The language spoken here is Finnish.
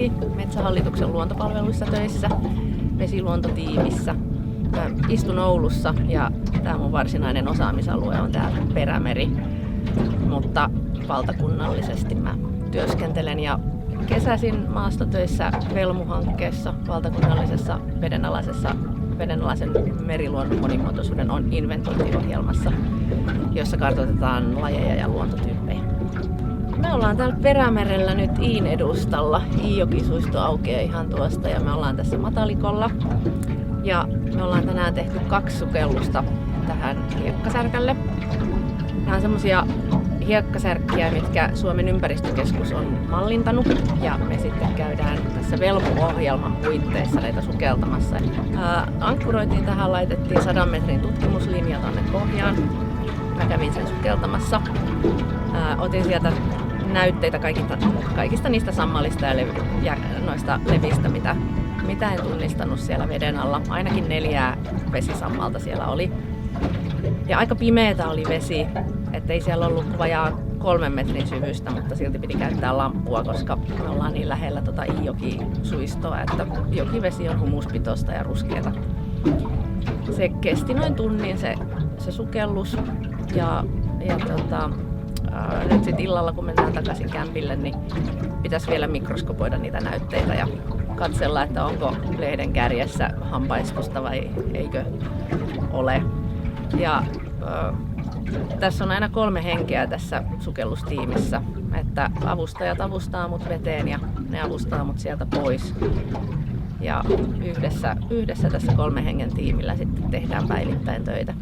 Lehti Metsähallituksen luontopalveluissa töissä vesiluontotiimissä. Mä istun Oulussa ja tää mun varsinainen osaamisalue on täällä Perämeri, mutta valtakunnallisesti mä työskentelen ja kesäisin maastotöissä Velmu-hankkeessa, valtakunnallisessa vedenalaisen meriluonnon monimuotoisuuden inventointiohjelmassa, jossa kartoitetaan lajeja ja luontotyyppejä. Me ollaan täällä Perämerellä nyt Iin edustalla. Iijokisuisto aukeaa ihan tuosta ja me ollaan tässä matalikolla. Ja me ollaan tänään tehty 2 sukellusta tähän hiekkasärkälle. Nämä on semmosia hiekkasärkkiä, mitkä Suomen ympäristökeskus on mallintanut, ja me sitten käydään tässä Velmu-ohjelman puitteissa näitä sukeltamassa. Ankkuroitiin tähän, laitettiin 100 metrin tutkimuslinja tonne pohjaan. Mä kävin sen sukeltamassa. Otin sieltä näytteitä kaikista niistä sammalista ja noista levistä, mitä en tunnistanut siellä veden alla. Ainakin 4 vesisammalta siellä oli. Ja aika pimeetä oli vesi, ettei siellä ollut vajaa 3 metrin syvystä, mutta silti piti käyttää lamppua, koska me ollaan niin lähellä Iijokisuistoa, että jokivesi on humuspitoista ja ruskeata. Se kesti noin tunnin se sukellus ja nyt sit illalla kun mennään takaisin kämpille, niin pitäisi vielä mikroskopoida niitä näytteitä ja katsella, että onko lehden kärjessä hampaistusta vai eikö ole. Ja tässä on aina 3 henkeä tässä sukellustiimissä, että avustajat avustaa mut veteen ja ne avustaa mut sieltä pois. Ja yhdessä tässä 3 hengen tiimillä sitten tehdään päivittäin töitä.